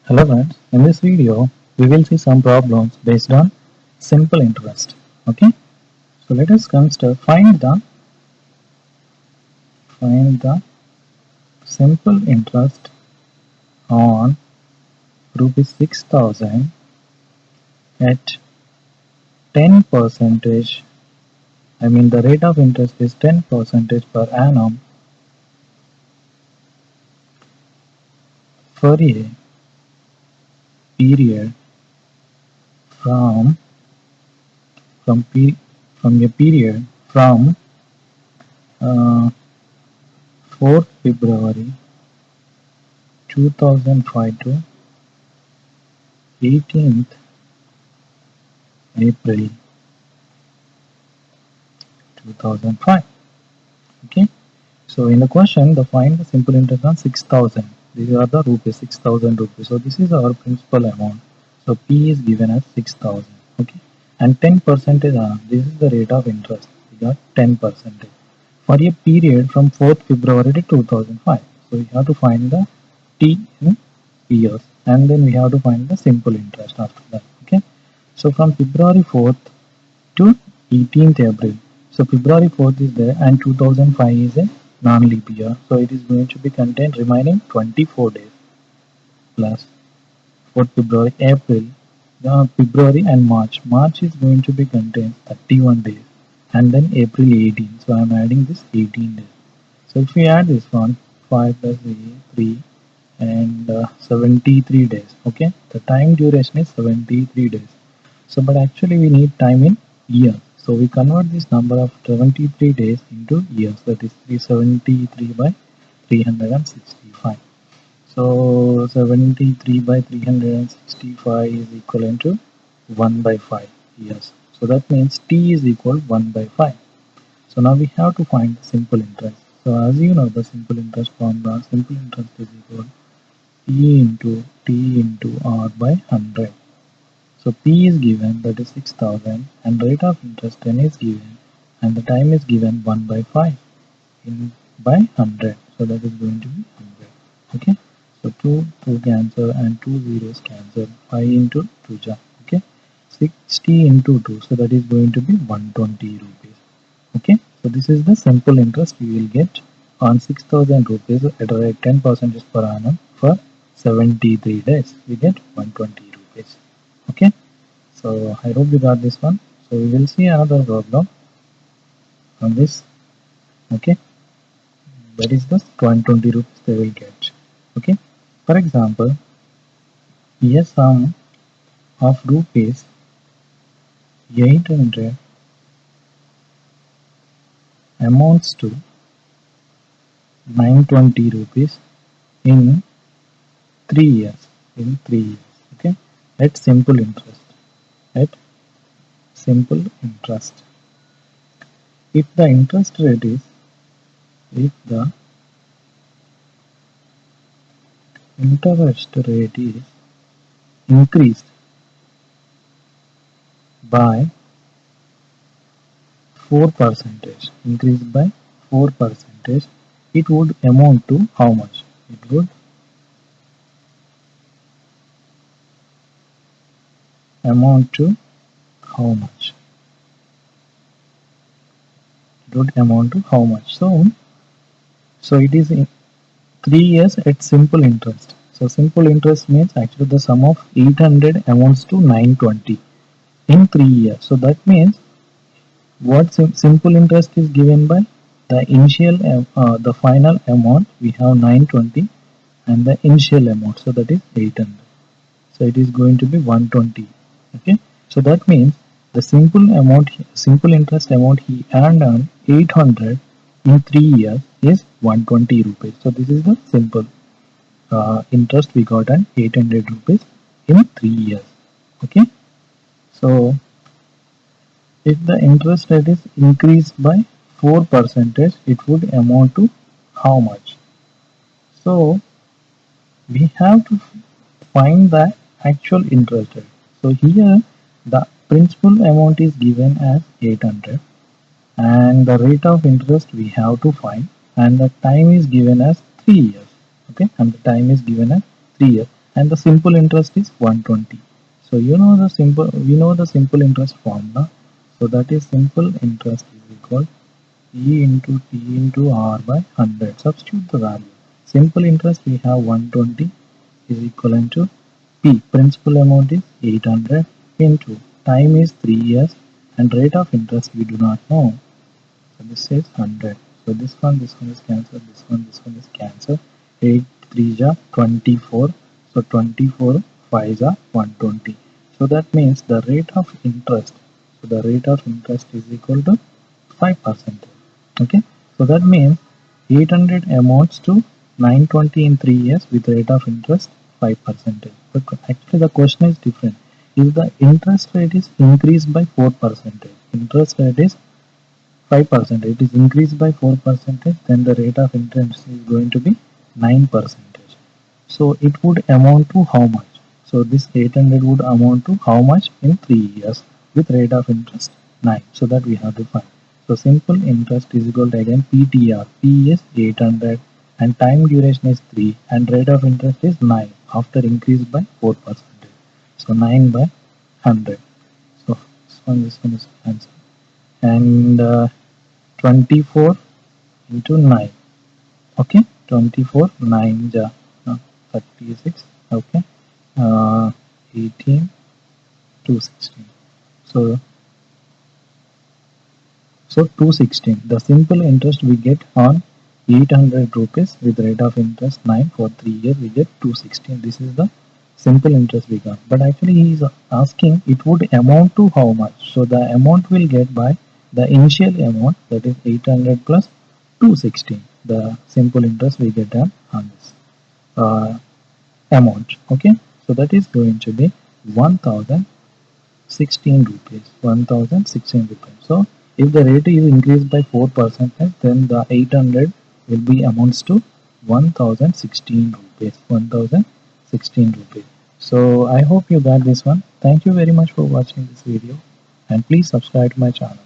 Hello friends, in this video we will see some problems based on simple interest. Okay, so let us consider find the simple interest on rupees 6,000 at 10 percentage. I mean the rate of interest is 10 percentage per annum for a period from from pe- from a period from uh, 4th February 2005 to 18th April 2005. Okay, so in the question the find the simple interest on 6,000. These are the rupees, 6,000 rupees. So this is our principal amount. So P is given as 6,000. Okay, and 10% is this is the rate of interest. We got 10% for a period from 4th February to 2005. So we have to find the T in years, and then we have to find the simple interest after that. Okay, so from February 4th to 18th April. So February 4th is there and 2005 is a non-leap year. So it is going to be contained remaining 24 days plus 4th February, April, February and March. March is going to be contained 31 days and then April 18. So I am adding this 18 days. So if we add this one, 5 plus 3 and 73 days. Okay, the time duration is 73 days. So but actually we need time in years. So we convert this number of 73 days into years, that is 373 by 365. So 73 by 365 is equivalent to 1 by 5 years. So that means T is equal 1 by 5. So now we have to find the simple interest. So as you know, the simple interest formula, simple interest is equal P into T into R by 100. So P is given, that is 6,000, and rate of interest 10 is given, and the time is given 1 by 5 in by 100. So that is going to be 100. Okay. So 2 cancel and 2 zeros cancel. 5 into 2 ja. Okay. 60 into 2. So that is going to be 120 rupees. Okay. So this is the simple interest we will get on 6,000 rupees at a rate 10% per annum for 73 days. We get 120 rupees. Okay. So I hope you got this one. So we will see another problem on this. Okay, that is the 120 rupees they will get. Okay, for example, a sum of rupees 800 amounts to 920 rupees in 3 years. In 3 years. Okay, at simple interest. At simple interest. If the interest rate is if the interest rate is increased by 4 percentage, increased by 4 percentage, it would amount to how much? It would amount to how much? It would amount to how much? So it is in 3 years at simple interest. So simple interest means actually the sum of 800 amounts to 920 in 3 years. So that means what simple interest is given by the initial the final amount we have 920 and the initial amount, so that is 800. So it is going to be 120. Okay, so that means the simple interest amount he earned on 800 in 3 years is 120 rupees. So this is the simple interest we got on 800 rupees in 3 years. Okay, so if the interest rate is increased by 4 percentage, it would amount to how much? So we have to find the actual interest rate. So here the principal amount is given as 800 and the rate of interest we have to find, and the time is given as 3 years. Okay, and the time is given as 3 years, and the simple interest is 120. So we know the simple interest formula. So that is simple interest is equal E into T into R by 100. Substitute the value. Simple interest we have 120 is equivalent to P. Principal amount is 800 into time is 3 years and rate of interest we do not know. So this is 100. So this one is cancelled, this one is cancelled. 8 3 are 24. So 24 5 are 120. So that means the rate of interest. So the rate of interest is equal to 5%. Okay. So that means 800 amounts to 920 in 3 years with rate of interest 5%. But actually the question is different. If the interest rate is increased by 4%, interest rate is 5%, it is increased by 4%, then the rate of interest is going to be 9%. So it would amount to how much? So this 800 would amount to how much in 3 years with rate of interest 9. So that we have to find. So simple interest is equal to again PTR. P is 800 and time duration is 3 and rate of interest is 9 after increase by 4%. So 9 by 100. So this one is answer. And 24 into 9. Okay, 24 9 ja 36. Okay, 18 to 16. So 216. The simple interest we get on 800 rupees with rate of interest 9 for 3 years we get 216. This is the simple interest we got. But actually he is asking it would amount to how much. So the amount will get by the initial amount, that is 800 plus 216. The simple interest we get on this amount. Okay. So that is going to be 1016 rupees. 1016 rupees. So if the rate is increased by 4%, then the 800 will be amounts to 1016 rupees. 1016 rupees. So I hope you got this one. Thank you very much for watching this video and please subscribe to my channel.